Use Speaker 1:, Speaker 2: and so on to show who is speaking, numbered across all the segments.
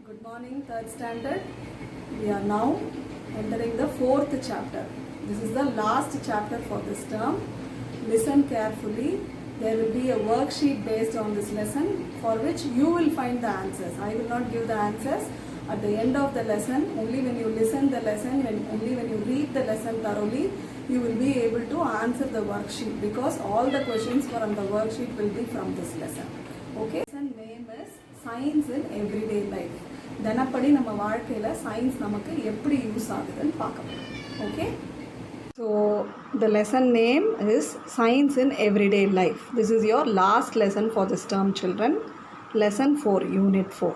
Speaker 1: Good morning, third standard. We are now entering the fourth chapter. This is the last chapter for this term. Listen carefully. There will be a worksheet based on this lesson for which you will find the answers. I will not give the answers. At the end of the lesson, only when you listen the lesson, only when you read the lesson thoroughly, you will be able to answer the worksheet, because all the questions from the worksheet will be from this lesson. Okay? Lesson name is Science in Everyday Life. தினப்படி நம்ம வாழ்க்கையில் science நமக்கு எப்படி use ஆகுதுன்னு பார்க்கலாம். Okay, so the lesson name is Science in Everyday Life. This is your last lesson for this term, children. Lesson 4, Unit 4.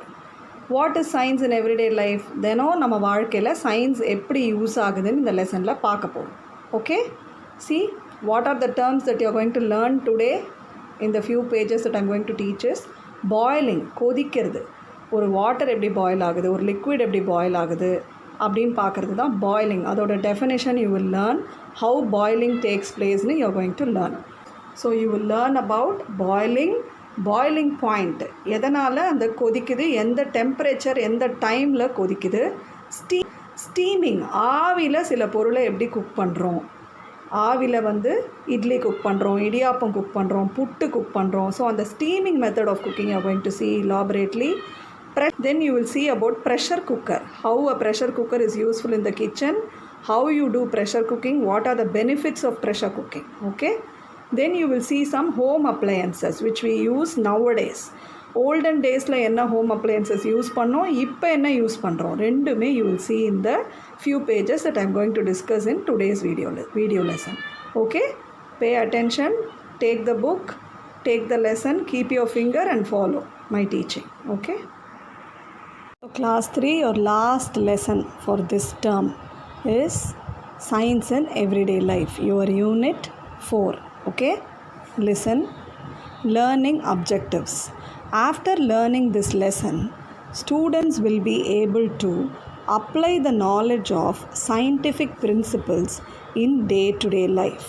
Speaker 1: What is science in everyday life? தினம் நம்ம வாழ்க்கையில் சயின்ஸ் எப்படி யூஸ் ஆகுதுன்னு இந்த லெசனில் பார்க்க போகிறோம். Okay, see what are the terms that you are going to learn today in the few pages that I am going to teach is boiling, கொதிக்கிறது. ஒரு வாட்டர் எப்படி பாயில் ஆகுது, ஒரு லிக்விட் எப்படி பாயில் ஆகுது அப்படின்னு பார்க்குறது தான் பாயிலிங். அதோட definition you will learn, how boiling takes பிளேஸ்னு you are going to learn. So you will learn about boiling point, எதனால் அந்த கொதிக்குது, எந்த டெம்பரேச்சர், எந்த டைமில் கொதிக்குது. ஸ்டீமிங், ஆவியில் சில பொருளை எப்படி குக் பண்ணுறோம். ஆவியில் இட்லி குக் பண்ணுறோம், இடியாப்பம் குக் பண்ணுறோம், புட்டு குக் பண்ணுறோம். ஸோ அந்த steaming method of cooking you are going to see elaborately. Then you will see about pressure cooker, how a pressure cooker is useful in the kitchen, how you do pressure cooking, what are the benefits of pressure cooking. Okay, then you will see some home appliances which we use nowadays. Olden daysல என்ன home appliances use பண்ணோம், இப்போ என்ன use பண்ணுறோம், ரெண்டுமே you will see in the few pages that I am going to discuss in today's video lesson. Okay, pay attention, take the book, take the lesson, keep your finger and follow my teaching. Okay, so class 3, your last lesson for this term is Science in Everyday Life, your unit 4. Okay, listen. Learning objectives. After learning this lesson, students will be able to apply the knowledge of scientific principles in day-to-day life.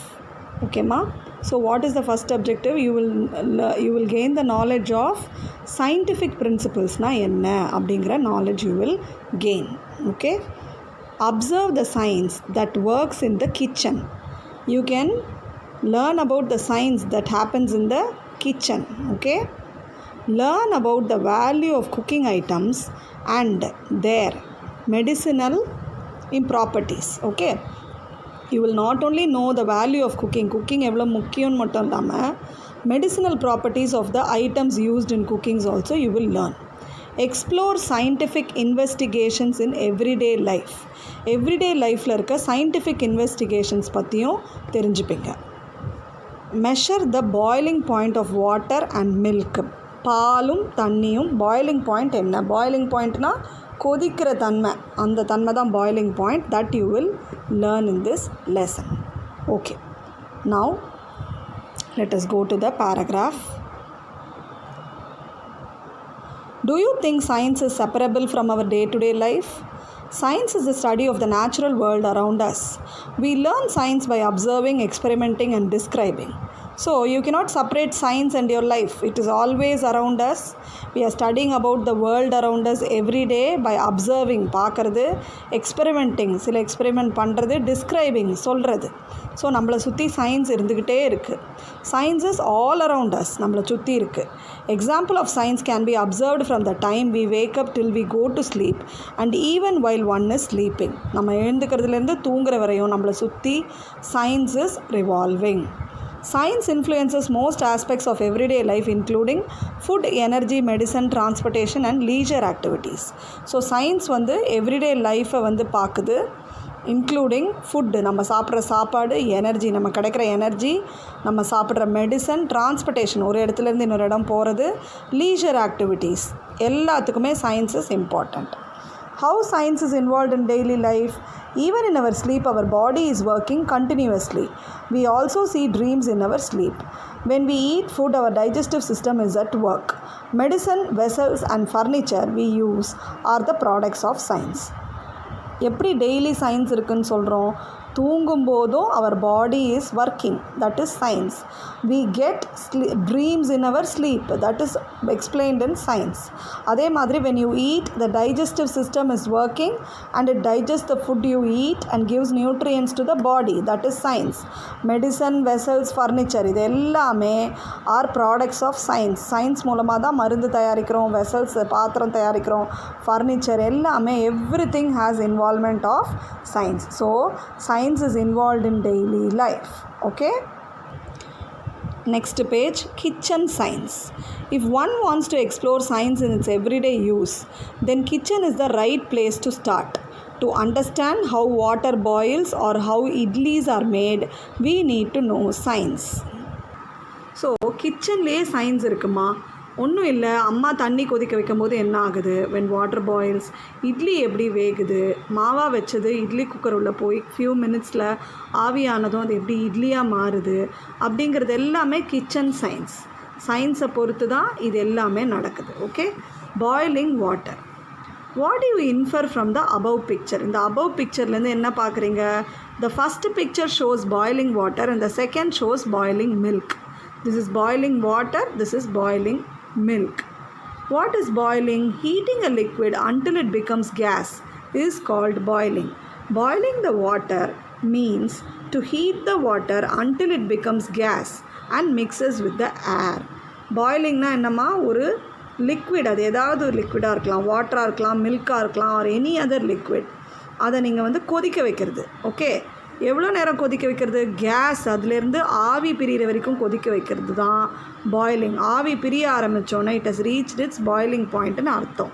Speaker 1: Okay ma? So what is the first objective? You will gain the knowledge of scientific principles na enna அப்படிங்கிற knowledge you will gain. Okay, observe the science that works in the kitchen. You can learn about the science that happens in the kitchen. Okay, learn about the value of cooking items and their medicinal properties. Okay, you will not only know the value of cooking எவ்வளோ முக்கியம்னு மட்டும் இல்லாமல் medicinal properties of the items used in cookings also you will learn. Explore scientific investigations in everyday life. Everyday lifeல இருக்க scientific investigations பற்றியும் தெரிஞ்சுப்பீங்க. Measure the boiling point of water and milk. பாலும் தண்ணியும் boiling point என்ன, boiling பாயிண்ட்னா கொதிக்கிற தன்மை, அந்த தன்மை தான் boiling point. That you will learn in this lesson. Okay, now let us go to the paragraph. Do you think science is separable from our day-to-day life? Science is the study of the natural world around us. We learn science by observing, experimenting and describing. So you cannot separate science and your life. It is always around us. We are studying about the world around us every day by observing, பார்க்கறது, experimenting, சில experiment பண்ணுறது, describing, சொல்கிறது. So நம்மளை சுற்றி science இருந்துக்கிட்டே இருக்குது. Science is all around us, நம்மளை சுற்றி இருக்குது. Example of science can be observed from the time we wake up till we go to sleep and even while one is sleeping. நம்ம எழுந்துக்கிறதுலேருந்து தூங்குற வரையும் நம்மளை சுற்றி science is revolving. Science influences most aspects of everyday life including food, energy, medicine, transportation and leisure activities. So science everyday life பார்க்குது, including food, நம்ம சாப்பிட்ற சாப்பாடு, எனர்ஜி, நம்ம கிடைக்கிற எனர்ஜி, நம்ம சாப்பிட்ற மெடிசன், டிரான்ஸ்போர்ட்டேஷன், ஒரு இடத்துலேருந்து இன்னொரு இடம் போகிறது, லீஜர் ஆக்டிவிட்டீஸ், எல்லாத்துக்குமே science is important. How science is involved in daily life? Even in our sleep, our body is working continuously. We also see dreams in our sleep. When we eat food, our digestive system is at work. Medicine, vessels and furniture we use are the products of science. எப்படி daily science இருக்குதுன்னு சொல்கிறோம், தூங்கும்போதும் our body is working, that is science. We get dreams in our sleep, that is explained in science. அதே மாதிரி when you eat, the digestive system is working and it digests the food you eat and gives nutrients to the body, that is science. Medicine, vessels, furniture, இது எல்லாமே are products of science. science மூலமாக தான் மருந்து தயாரிக்கிறோம், vessels பாத்திரம் தயாரிக்கிறோம், furniture எல்லாமே everything has involvement of science. So science is involved in daily life. Okay, next page, kitchen science. If one wants to explore science in its everyday use, then kitchen is the right place to start. To understand how water boils or how idlis are made, we need to know science. So kitchenலேயே science இருக்குமா? ஒன்றும் இல்லை. அம்மா தண்ணி கொதிக்க வைக்கும்போது என்ன ஆகுது, when water boils, இட்லி எப்படி வேகுது, மாவா வச்சது இட்லி குக்கர் உள்ள போய் ஃபியூ மினிட்ஸில் ஆவியானதும் அது எப்படி இட்லியாக மாறுது அப்படிங்கிறது எல்லாமே கிச்சன் சயின்ஸ். சயின்ஸை பொறுத்து தான் இது எல்லாமே நடக்குது. Okay, boiling water. What you infer from the above picture? இந்த அபவ் பிக்சர்லேருந்து என்ன பார்க்குறீங்க? The first picture shows boiling water and the second shows boiling milk. This is boiling water, this is boiling milk. What is boiling? Heating a liquid until it becomes gas is called boiling. Boiling the water means to heat the water until it becomes gas and mixes with the air. Boiling na என்னமா, ஒரு liquid, அது ஏதாவது ஒரு லிக்விடாக இருக்கலாம், வாட்டராக இருக்கலாம், மில்காக இருக்கலாம், or any other liquid, அதை நீங்கள் கொதிக்க வைக்கிறது. ஓகே, எவ்வளோ நேரம் கொதிக்க வைக்கிறது? கேஸ் அதுலேருந்து ஆவி பிரிகிற வரைக்கும் கொதிக்க வைக்கிறது தான் பாய்லிங். ஆவி பிரிய ஆரம்பித்தோன்னே it has reached its boiling பாயிண்ட்னு அர்த்தம்.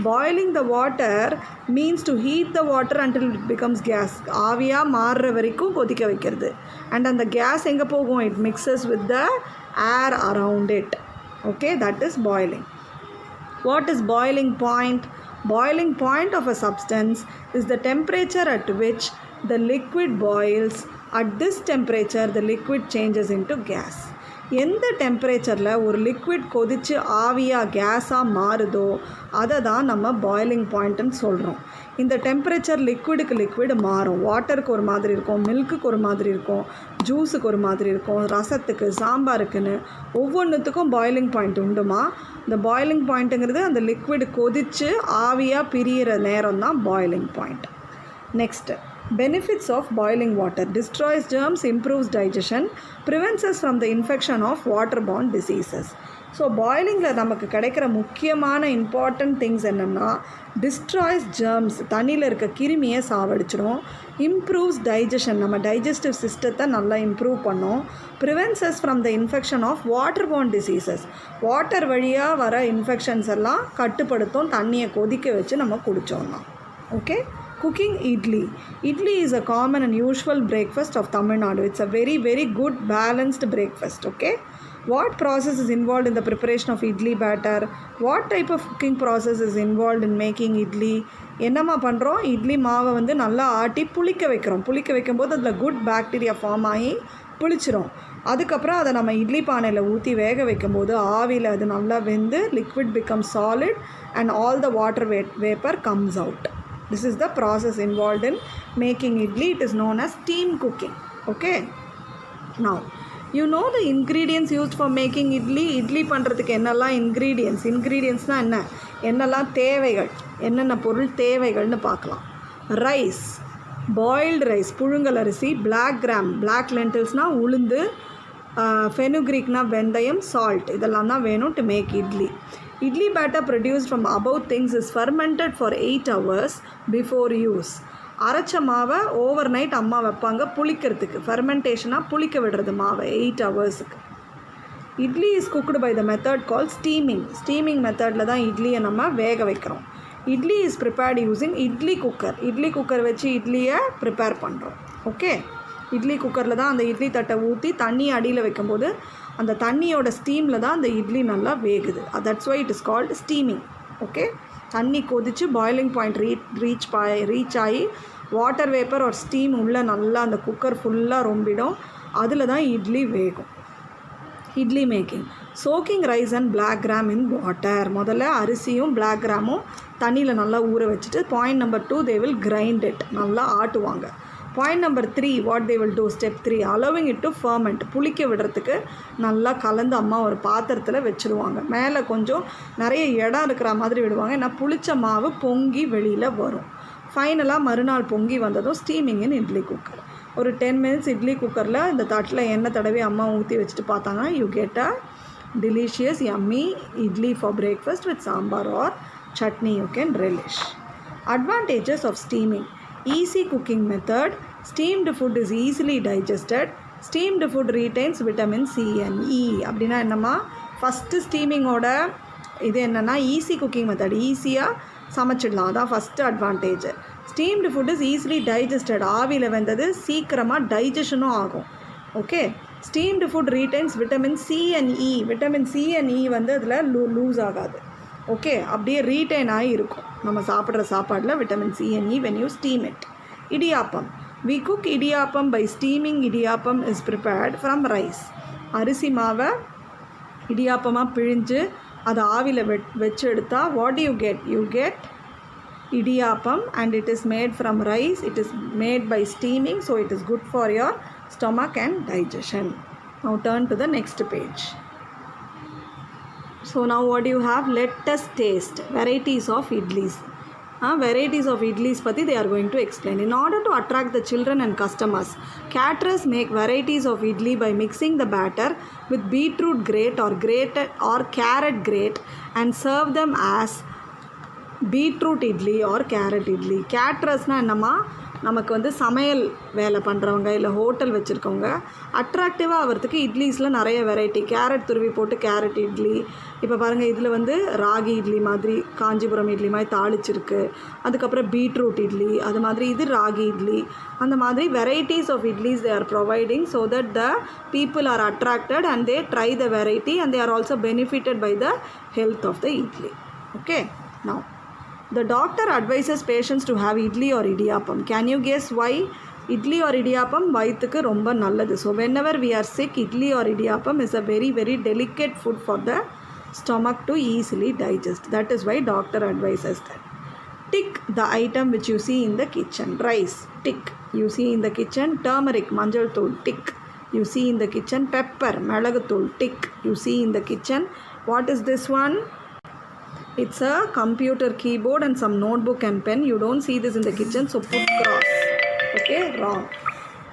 Speaker 1: Boiling the water means to heat the water until it becomes gas. ஆவியாக மாறுற வரைக்கும் கொதிக்க வைக்கிறது. அண்ட் அந்த கேஸ் எங்கே போகும்? It mixes with the air around it. Okay, that is boiling. What is boiling point? Boiling point of a substance is the temperature at which the liquid boils. At this temperature, the liquid changes into gas. எந்த டெம்பரேச்சரில் ஒரு liquid கொதித்து ஆவியாக கேஸாக மாறுதோ அதை தான் நம்ம boiling பாயிண்ட்டுன்னு சொல்கிறோம். இந்த டெம்பரேச்சர் லிக்விடுக்கு லிக்விட் மாறும். வாட்டருக்கு ஒரு மாதிரி இருக்கும், மில்க்குக்கு ஒரு மாதிரி இருக்கும், ஜூஸுக்கு ஒரு மாதிரி இருக்கும், ரசத்துக்கு, சாம்பாருக்குன்னு ஒவ்வொன்றுத்துக்கும் பாய்லிங் பாயிண்ட் உண்டுமா? இந்த பாய்லிங் பாயிண்ட்டுங்கிறது அந்த லிக்விட் கொதித்து ஆவியாக பிரியிற நேரம் தான் boiling point. Next, benefits of boiling water: destroys germs, improves digestion, prevents us from the infection of waterborne diseases. So பாய்லிங்கில் நமக்கு கிடைக்கிற முக்கியமான இம்பார்ட்டண்ட் திங்ஸ் என்னென்னா, டிஸ்ட்ராய்ஸ் ஜெர்ம்ஸ், தண்ணியில் இருக்க கிருமியை சாவடிச்சிடும். இம்ப்ரூவ்ஸ் டைஜஷன், நம்ம டைஜஸ்டிவ் சிஸ்டத்தை நல்லா இம்ப்ரூவ் பண்ணோம். Prevents us from the infection of waterborne diseases, water வழியாக வர இன்ஃபெக்ஷன்ஸ் எல்லாம் கட்டுப்படுத்தும் தண்ணியை கொதிக்க வச்சு நம்ம குடித்தோம்னா. Okay, cooking idli. Idli is a common and usual breakfast of Tamil Nadu. It's a very, very good balanced breakfast. Okay, what process is involved in the preparation of idli batter? What type of cooking process is involved in making idli? என்னம்மா பண்ணுறோம்? இட்லி மாவை நல்லா ஆட்டி புளிக்க வைக்கிறோம். புளிக்க வைக்கும்போது அதில் குட் பாக்டீரியா ஃபார்ம் ஆகி புளிச்சிரும். அதுக்கப்புறம் அதை நம்ம இட்லி பானையில் ஊற்றி வேக வைக்கும்போது ஆவியில் அது நல்லா வெந்து liquid become solid and all the water vapour comes out. This is the process involved in making idli. It is known as steam cooking. Okay, now you know the ingredients used for making idli. idli பண்ணுறதுக்கு என்னெல்லாம் இன்க்ரீடியன்ட்ஸ்னால் என்னெல்லாம் தேவைகள், என்னென்ன பொருள் தேவைகள்னு பார்க்கலாம். Rice, boiled rice, புழுங்கல் அரிசி, black gram, black லென்டில்ஸ்னால் உளுந்து, ஃபெனுக்ரீக்னா வெந்தயம், சால்ட், இதெல்லாம் தான் வேணும் to make idli. Idli batter produced from above things is fermented for 8 hours before use. அரைச்ச மாவை ஓவர் நைட் அம்மா வைப்பாங்க புளிக்கிறதுக்கு. ஃபெர்மெண்டேஷனாக புளிக்க விடுறது மாவை 8 ஹவர்ஸுக்கு. Idli is cooked by the method called steaming. Steaming மெத்தடில் தான் இட்லியை நம்ம வேக வைக்கிறோம். Idli is prepared using idli cooker. Idli cooker வச்சு இட்லியை ப்ரிப்பேர் பண்ணுறோம். ஓகே, இட்லி குக்கரில் தான் அந்த இட்லி தட்டை ஊற்றி தண்ணி அடியில் வைக்கும்போது அந்த தண்ணியோட ஸ்டீமில் தான் அந்த இட்லி நல்லா வேகுது. That's why it is called steaming. Okay, தண்ணி கொதித்து பாய்லிங் பாயிண்ட் ரீச் ஆகி வாட்டர் வேப்பர் ஒரு ஸ்டீம் உள்ளே நல்லா அந்த குக்கர் ஃபுல்லாக ரொம்பிடும். அதில் தான் இட்லி வேகும். Idli making: soaking rice and black gram in water. முதல்ல அரிசியும் பிளாக் கிராமும் தண்ணியில் நல்லா ஊற வச்சுட்டு point number 2 they will grind it, நல்லா ஆட்டுவாங்க. Point number 3, what they will do, step 3, allowing it to ferment. புளிக்க விடுறதுக்கு நல்லா கலந்து அம்மா ஒரு பாத்திரத்தில் வச்சுருவாங்க. மேலே கொஞ்சம் நிறைய இடம் இருக்கிற மாதிரி விடுவாங்க, ஏன்னா புளிச்ச மாவு பொங்கி வெளியில் வரும். ஃபைனலாக மறுநாள் பொங்கி வந்ததும் ஸ்டீமிங் இன் இட்லி குக்கர். ஒரு 10 minutes இட்லி குக்கரில் இந்த தட்டில் எண்ணெய் தடவி அம்மா ஊற்றி வச்சுட்டு பார்த்தாங்கன்னா you get a delicious yummy idli for breakfast with sambar or chutney you can relish. Advantages of steaming: easy cooking method, steamed food is easily digested, steamed food retains vitamin C and E. அப்படின்னா என்னம்மா, first ஸ்டீமிங்கோட இது என்னென்னா easy cooking method, ஈஸியாக சமைச்சிடலாம், அதான் first advantage. Steamed food is easily digested, ஆவியில் வெந்தது சீக்கிரமாக டைஜஷனும் ஆகும். Okay, steamed food retains vitamin C and E. Vitamin C and E வந்து அதில் லூஸ் ஆகாது. ஓகே, அப்படியே ரீட்டைன் ஆகி இருக்கும் நம்ம சாப்பிட்ற சாப்பாடில் vitamin C and E when you steam it. Idiyappam. We cook idiyappam by steaming. Idiyappam is prepared from rice. அரிசி மாவை இடியாப்பமாக பிழிஞ்சு அதை ஆவியில் வச்சு எடுத்தால் what you get? You get idiyappam and it is made from rice. It is made by steaming, so it is good for your stomach and digestion. Now turn to the next page. So now what do you have? Let us taste varieties of idlis. Varieties of idlis pati they are going to explain. In order to attract the children and customers, caterers make varieties of idli by mixing the batter with beetroot grate or carrot grate and serve them as beetroot idli or carrot idli. கேட்ரஸ்னால் என்னம்மா, நமக்கு வந்து சமையல் வேலை பண்ணுறவங்க இல்லை hotel வச்சுருக்கவங்க அட்ராக்டிவாக ஆகிறதுக்கு இட்லிஸில் நிறைய வெரைட்டி. கேரட் துருவி போட்டு கேரட் இட்லி, இப்போ பாருங்கள் இதில் வந்து ராகி இட்லி மாதிரி காஞ்சிபுரம் இட்லி மாதிரி தாளிச்சிருக்கு. அதுக்கப்புறம் பீட்ரூட் இட்லி, அது மாதிரி இது ராகி இட்லி. அந்த மாதிரி varieties of idlis they are providing so that the people are attracted and they try the variety and they are also benefited by the health of the idli. Okay, now the doctor advises patients to have idli or idiyappam. Can you guess why? Idli or idiyappam வயிற்றுக்கு ரொம்ப நல்லது. So whenever we are sick, idli or idiyappam is a very very delicate food for the stomach to easily digest. That is why doctor advises that. Tick the item which you see in the kitchen. Rice, tick. You see in the kitchen. Turmeric, manjal thool, tick. You see in the kitchen. Pepper, milagu thool, tick. You see in the kitchen. What is this one? It's a computer keyboard and some notebook and pen. You don't see this in the kitchen, so put cross. Okay, wrong.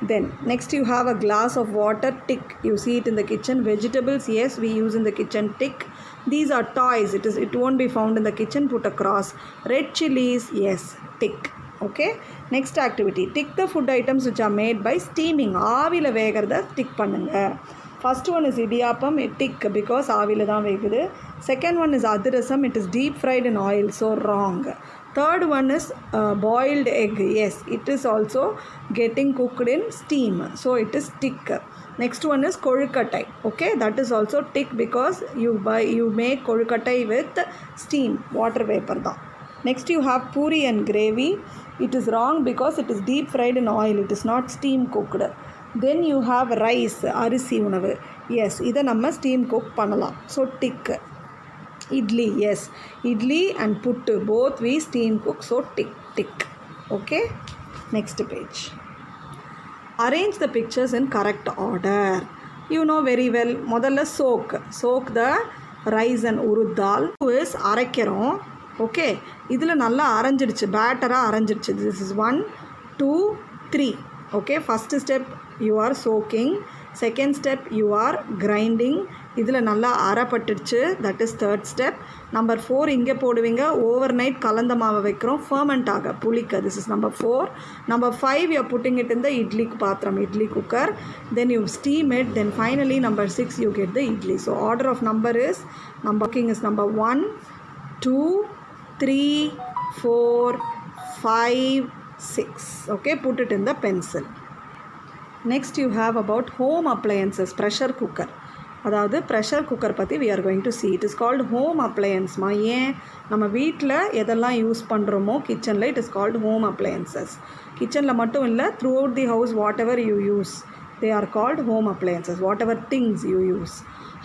Speaker 1: Then next you have a glass of water, tick. You see it in the kitchen. Vegetables, yes, we use in the kitchen, tick. These are toys. It won't be found in the kitchen, put a cross. Red chilies, yes, tick. Okay, next activity, tick the food items which are made by steaming. ஆவில வேகிறத tick பண்ணுங்க. First one is idiyappam, tick because ஆவில தான் வேகுது. Second one is adhirasam, it is deep fried in oil, so wrong. Third one is boiled egg, yes, it is also getting cooked in steam, so it is tick. Next one is kozhukattai, okay, that is also tick because you make kozhukattai with steam, water vapor தான். Next you have puri and gravy. It is wrong because it is deep fried in oil, it is not steam cooked. Then you have rice, அரிசி உணவு, yes, இதை நம்ம steam cook பண்ணலாம், so tick. Idli, yes, idli and puttu both we steam cook, so tick, tick. Okay, next page. Arrange the pictures in correct order. You know very well, முதல்ல soak the rice and urud dal is அரைக்கிறோம். ஓகே, இதில் நல்லா அரைஞ்சிடுச்சு, பேட்டராக அரைஞ்சிடுச்சு. This is 1 2 3. Okay, first step you are soaking, second step you are grinding, இதில் நல்லா அரைப்பட்டுடுச்சு, that is third step. Number 4 இங்கே போடுவீங்க, ஓவர் நைட் கலந்த மாவை வைக்கிறோம் ஃபர்மெண்ட் ஆக புளிக்க, this is number 4. Number 5 you are putting it in the idli பாத்திரம், idli cooker, then you steam it, then finally number 6 you get the idli. So order of number is cooking is number 1 2 3 4 5 6. Okay, put it in the pencil. Next you have about home appliances, pressure cooker. அதாவது pressure cooker பற்றி we are going to see. It is called home appliance. ஏன் நம்ம வீட்டில் எதெல்லாம் use பண்ணுறோமோ கிச்சனில், it is called home appliances. கிச்சனில் மட்டும் இல்லை, throughout the house whatever you use, they are called home appliances, whatever things you use.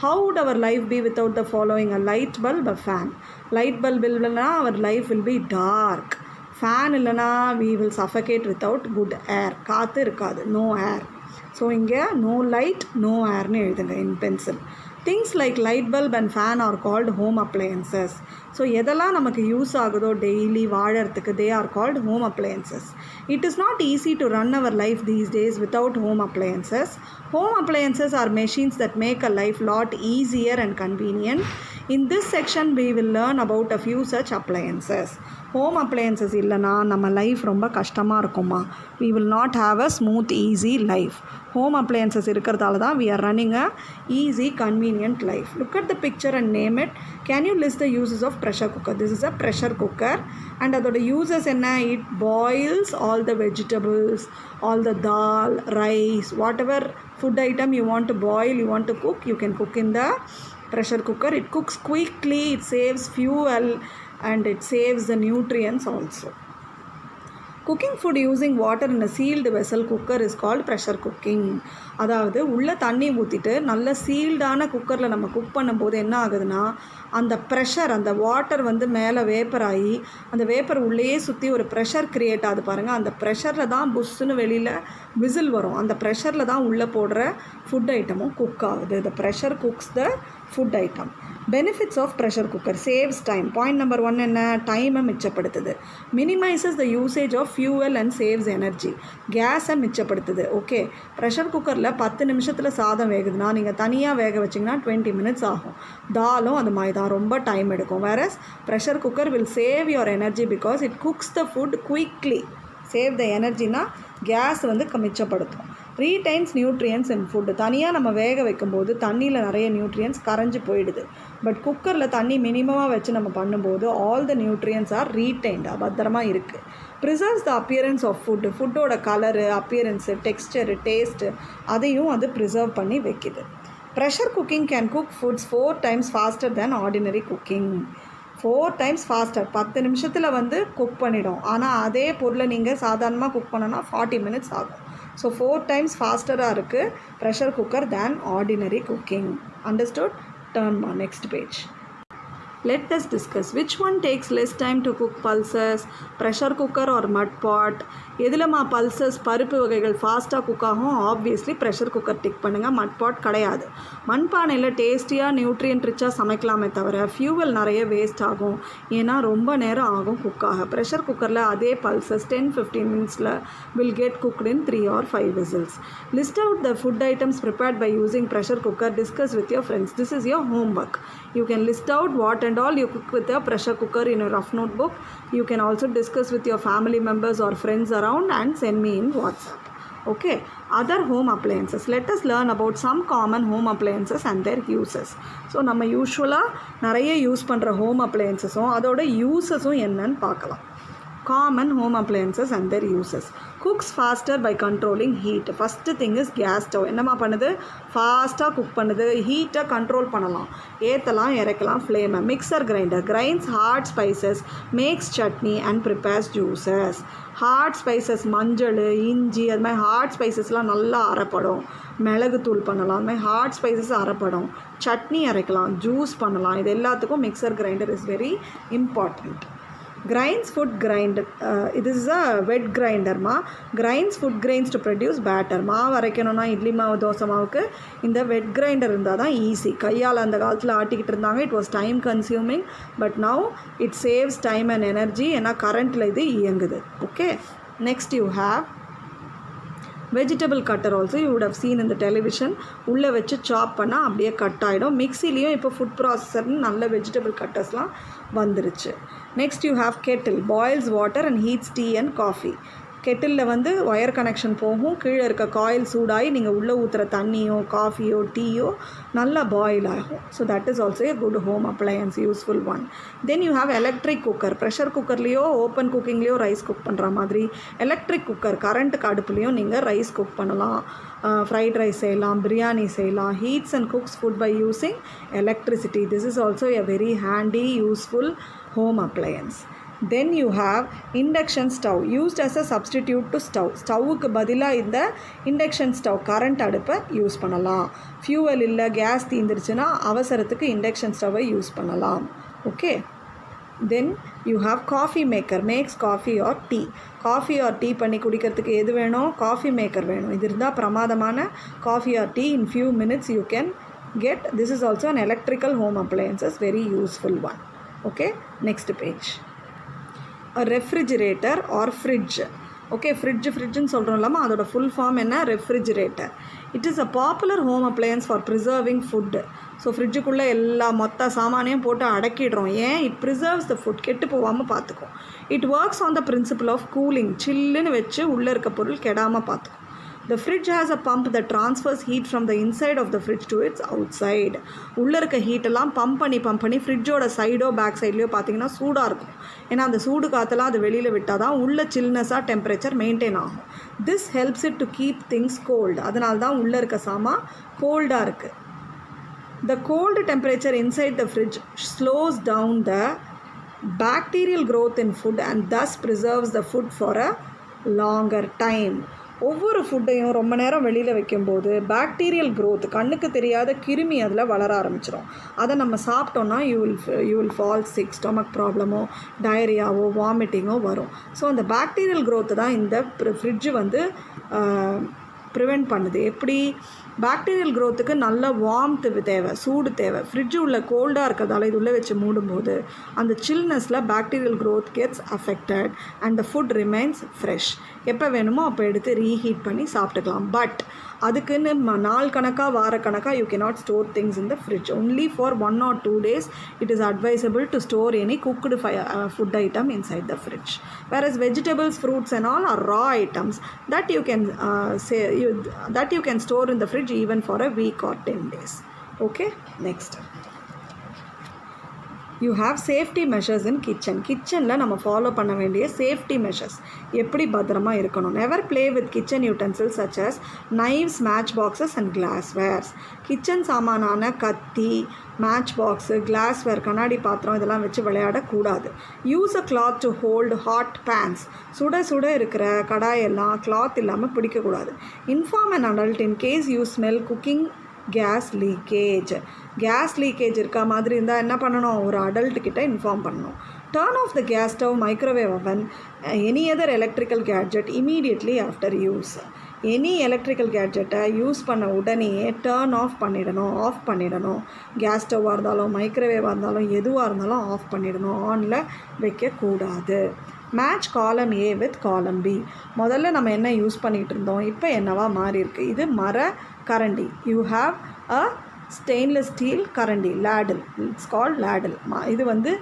Speaker 1: How would our life be without the following? A light bulb, a fan. Light bulb இல்லைனா our life will be dark. Fan இல்லைனா we will suffocate without good air. காற்று இருக்காது, no air. So இங்கே no light, no airனு எழுதுங்க in pencil. Things like light bulb and fan are called home appliances. So எதெல்லாம் நமக்கு use ஆகுதோ daily வாழறதுக்கு they are called home appliances. It is not easy to run our life these days without home appliances. Home appliances are machines that make a life lot easier and convenient. In this section we will learn about a few such appliances. Home appliances இல்லைனா நம்ம life ரொம்ப கஷ்டமாக இருக்குமா? We will not have a smooth easy life. Home appliances இருக்கிறதால தான் we are running a easy convenient life. Look at the picture and name it. Can you list the uses of pressure cooker? This is a pressure cooker and அதோட uses என்ன? It boils all the vegetables, all the dal, rice, whatever food item you want to boil, you want to cook, you can cook in the pressure cooker. It cooks quickly, it saves fuel and it saves the nutrients also. Cooking food using water in a sealed vessel cooker is called pressure cooking. அதாவது உள்ள தண்ணி ஊற்றிட்டு நல்ல சீல்டான குக்கரில் நம்ம cook பண்ணும்போது என்ன ஆகுதுன்னா அந்த ப்ரெஷர், அந்த வாட்டர் வந்து மேலே வேப்பர் ஆகி அந்த வேப்பர் உள்ளேயே சுற்றி ஒரு ப்ரெஷர் க்ரியேட் ஆகுது பாருங்கள். அந்த ப்ரெஷரில் தான் புஷ்ஷுன்னு வெளியில் விசில் வரும். அந்த ப்ரெஷரில் தான் உள்ளே போடுற ஃபுட் ஐட்டமும் குக் ஆகுது. The pressure cooks the food item. Benefits of pressure cooker: saves time. Point number 1 என்ன? டைமை மிச்சப்படுத்துது. Minimizes the usage of fuel and saves energy. கேஸை மிச்சப்படுத்துது. ஓகே, ப்ரெஷர் குக்கரில் 10 நிமிஷத்தில் சாதம் வேகுதுன்னா நீங்கள் தனியாக வேக வச்சிங்கன்னா 20 minutes ஆகும். தாலும் அது மாதிரி தான் ரொம்ப டைம் எடுக்கும். whereas pressure cooker will save your energy because it cooks the food quickly. Save the எனர்ஜினா கேஸ் வந்து மிச்சப்படுத்தும். Retains nutrients in food. தனியாக நம்ம வேக வைக்கும்போது தண்ணியில் நிறைய நியூட்ரியன்ஸ் கரைஞ்சி போயிடுது. பட் குக்கரில் தண்ணி மினிமமாக வச்சு நம்ம பண்ணும்போது ஆல் த நியூட்ரியன்ஸ் ஆர் ரீடைன்டாக பத்திரமாக இருக்குது. Preserves the appearance of food. ஃபுட்டோட கலரு, அப்பியரன்ஸு, டெக்ஸ்டரு, டேஸ்ட்டு அதையும் அது ப்ரிசர்வ் பண்ணி வைக்குது. Pressure cooking can cook foods 4 times faster than ordinary cooking. 4 times faster. 10 நிமிஷத்தில் வந்து குக் பண்ணிடும். ஆனால் அதே பொருளை நீங்கள் சாதாரணமாக குக் பண்ணனா 40 minutes ஆகும். ஸோ 4 times ஃபாஸ்டராக இருக்குது pressure cooker than ordinary cooking. Understood? Turn next page. Let us discuss which one takes less time to cook pulses, pressure cooker or mud pot. எதுலமா பல்சஸ் பருப்பு வகைகள் ஃபாஸ்ட்டாக குக் ஆகும்? Obviously pressure cooker tick பண்ணுங்கள். மட் பாட் கிடையாது. மண்பானையில் டேஸ்டியாக நியூட்ரியன்ட் ரிச்சாக சமைக்கலாமே தவிர ஃபியூவல் நிறைய வேஸ்ட் ஆகும். ஏன்னா ரொம்ப நேரம் ஆகும் குக்காக. ப்ரெஷர் குக்கரில் அதே pulses 10-15 minutes will get cooked in 3 or 5 whistles. List out the food items prepared by using pressure cooker. Discuss with your friends. This is your homework. You can list out what and all you cook with a pressure cooker in a rough notebook. You can also discuss with your family members or friends around and send me in WhatsApp. Okay, other home appliances. Let us learn about some common home appliances and their uses. So நம்ம யூஸ்வலாக நிறைய use பண்ணுற home அப்ளையன்சஸும் அதோட யூஸஸும் என்னன்னு பார்க்கலாம். Common home appliances and their uses. Cooks faster by controlling heat. First thing is gas stove. என்னமா பண்ணுது? ஃபாஸ்ட்டாக குக் பண்ணுது. ஹீட்டை கண்ட்ரோல் பண்ணலாம், ஏற்றலாம், இறக்கலாம் ஃப்ளேமை. Mixer grinder grinds hard spices, makes chutney and prepares juices. Hard spices, மஞ்சள், இஞ்சி, அது மாதிரி ஹார்ட் ஸ்பைசஸ்லாம் நல்லா அரைப்படும். மிளகுத்தூள் பண்ணலாம், அது மாதிரி ஹார்ட் ஸ்பைசஸ் அரைப்படும். சட்னி அரைக்கலாம், ஜூஸ் பண்ணலாம். இது எல்லாத்துக்கும் mixer grinder is very important. Grinds food grind. This is a wet grinder. Grinds food grains to produce batter. மாவு அரைக்கணும்னா இட்லி மாவு, தோசை மாவுக்கு இந்த வெட் கிரைண்டர் இருந்தால் தான் ஈஸி. கையால் அந்த காலத்தில் ஆட்டிக்கிட்டு இருந்தாங்க. It was time consuming, but now it saves time and energy. ஏன்னா கரண்ட்டில் இது இயங்குது. Okay, next you have vegetable cutter. Also you would have seen இந்த டெலிவிஷன். உள்ளே வச்சு சாப் பண்ணால் அப்படியே கட் ஆகிடும். மிக்சிலையும் இப்போ ஃபுட் ப்ராசஸர்னு நல்ல வெஜிடபிள் கட்டர்ஸ்லாம் வந்துருச்சு. Next you have kettle. Boils water and heats tea and coffee. கெட்டிலில் வந்து ஒயர் கனெக்ஷன் போகும். கீழே இருக்க காயில் சூடாகி நீங்கள் உள்ளே ஊற்றுற தண்ணியோ காஃபியோ டீயோ நல்லா பாயில் ஆகும். So that is also a good home appliance, useful one. Then you have electric cooker. Pressure குக்கர்லேயோ ஓப்பன் குக்கிங்லேயோ ரைஸ் குக் பண்ணுற மாதிரி எலக்ட்ரிக் குக்கர் கரண்ட்டுக்கு அடுப்புலேயும் நீங்கள் ரைஸ் குக் பண்ணலாம், ஃப்ரைட் ரைஸ் செய்யலாம், பிரியாணி செய்யலாம். Heats and cooks food by using electricity. This is also a very handy useful home appliance. Then you have induction stove, used as a substitute to stove. ஸ்டவ்வுக்கு பதிலாக இந்த induction stove current அடுப்பை use பண்ணலாம். Fuel இல்லை, case தீந்துருச்சுன்னா அவசரத்துக்கு induction ஸ்டவ்வை use பண்ணலாம். Okay, Then you have coffee maker, makes coffee or tea. Coffee or tea பண்ணி குடிக்கிறதுக்கு எது வேணும்? Coffee maker வேணும். இது இருந்தால் பிரமாதமான coffee or tea in few minutes you can get. This is also an electrical home appliances, very useful one. Okay, next page. A refrigerator or fridge. Okay, fridge சொல்கிறோம்லாமா, அதோட full form என்ன? Refrigerator. It is a popular home appliance for preserving food. So ஃப்ரிட்ஜுக்குள்ளே எல்லா மொத்த சாமானையும் போட்டு அடக்கிடுறோம். ஏன்? It preserves the food, கெட்டு போகாமல் பார்த்துக்கும். It works on the principle of cooling, சில்லுன்னு வச்சு உள்ளே இருக்க பொருள் கெடாமல் பார்த்துக்கும். The fridge has a pump that transfers heat from the inside of the fridge to its outside. உள்ளே இருக்க ஹீட்டெல்லாம் பம்ப் பண்ணி ஃப்ரிட்ஜோட சைடோ பேக் சைட்லையோ பார்த்தீங்கன்னா சூடாக இருக்கும். ஏன்னா அந்த சூடு காற்றெல்லாம் அது வெளியில் விட்டால் தான் உள்ள சில்னஸாக டெம்பரேச்சர் மெயின்டைன் ஆகும். This helps it to keep things cold. அதனால தான் உள்ளே இருக்க சாமான் கோல்டாக இருக்குது. The cold temperature inside the fridge slows down the bacterial growth in food and thus preserves the food for a longer time. ஒவ்வொரு ஃபுட்டையும் ரொம்ப நேரம் வெளியில் வைக்கும்போது பாக்டீரியல் க்ரோத், கண்ணுக்கு தெரியாத கிருமி அதில் வளர ஆரம்பிச்சிடும். அதை நம்ம சாப்பிட்டோன்னா you will fall sick, stomach ப்ராப்ளமோ டயரியாவோ வாமிட்டிங்கோ வரும். ஸோ அந்த பாக்டீரியல் க்ரோத்து தான் இந்த ஃப்ரிட்ஜு வந்து ப்ரிவெண்ட் பண்ணுது. எப்படி? பாக்டீரியல் க்ரோத்துக்கு நல்ல வார்ம்த் தேவை, சூடு தேவை. ஃப்ரிட்ஜு உள்ள கோல்டாக இருக்கிறதால இது உள்ளே வச்சு மூடும்போது அந்த சில்னஸில் bacterial growth gets affected and the food remains fresh. எப்போ வேணுமோ அப்போ எடுத்து ரீஹீட் பண்ணி சாப்பிட்டுக்கலாம். பட் அதுக்குன்னு நாள் கணக்காக வார கணக்காக you cannot store things in the fridge. Only for 1 or 2 days it is advisable to store any cooked food item inside the fridge. Whereas vegetables, fruits and all are raw items that you can store in the fridge even for a week or 10 days. Okay, next. You have safety measures in kitchen. கிச்சனில் நம்ம follow பண்ண வேண்டிய safety measures எப்படி பத்திரமா இருக்கணும். Never play with kitchen utensils such as knives, match boxes and glasswares. Kitchen சாமானான கத்தி, match box, glassware, கண்ணாடி பாத்திரம் இதெல்லாம் வச்சு விளையாடக்கூடாது. Use a cloth to hold hot pans. சுட சுட இருக்கிற கடாயெல்லாம் கிளாத் இல்லாமல் பிடிக்கக்கூடாது. Inform an adult in case you smell cooking gas leakage. Gas leakage இருக்க மாதிரி இருந்தால் என்ன பண்ணணும்? ஒரு அடல்ட்டுக்கிட்ட இன்ஃபார்ம் பண்ணணும். Turn off the gas stove, microwave oven, any other electrical gadget immediately after use. Any electrical கேட்ஜெட்டை யூஸ் பண்ண உடனேயே டர்ன் ஆஃப் பண்ணிடணும். கேஸ் ஸ்டவ்வாக இருந்தாலும் மைக்ரோவேவாக இருந்தாலும் எதுவாக இருந்தாலும் ஆஃப் பண்ணிடணும், ஆனில் வைக்கக்கூடாது. மேட்ச் காலம் ஏ வித் காலம் பி. முதல்ல நம்ம என்ன யூஸ் பண்ணிகிட்டு இருந்தோம், இப்போ என்னவா மாறி இருக்கு? இது மர கரண்டி. You have a stainless steel கரண்டி, லேடில். It's called லேடில். இது வந்து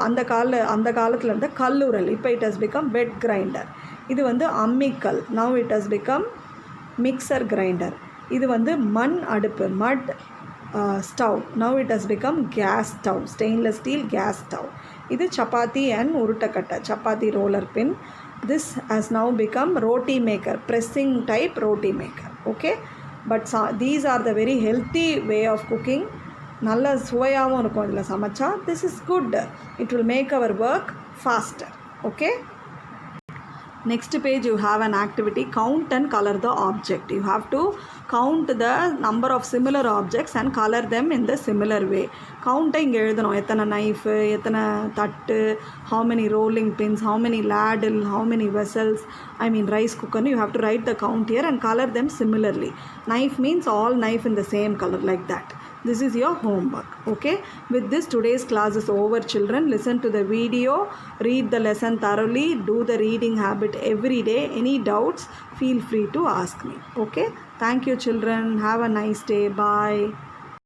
Speaker 1: அந்த காலத்தில் இருந்த கல்லுரல். இப்போ it has become wet grinder. இது வந்து அம்மிக்கல். Now it has become mixer grinder. இது வந்து மண் அடுப்பு, mud stove. Now it has become gas stove, stainless steel gas stove. இது சப்பாத்தி அண்ட் உருட்டக்கட்டை, chapati roller pin. This has now become roti maker, pressing type roti maker. Okay, but these are the very healthy way of cooking. நல்ல சுவையாகவும் இருக்கும் இதில் சமைச்சா. This is good. It will make our work faster. Okay. Next page you have an activity, count and color the object. You have to count the number of similar objects and color them in the similar way. Count இங்கே எழுதணும். எத்தனை knife, எத்தனை தட்டு, how many rolling pins, how many ladle, how many vessels, rice cooker. You have to write the count here and color them similarly. Knife means all knife in the same color, like that. This is your homework. Okay, with this today's class is over, children. Listen to the video, read the lesson thoroughly, do the reading habit every day. Any doubts, feel free to ask me. Okay, thank you children, have a nice day, bye.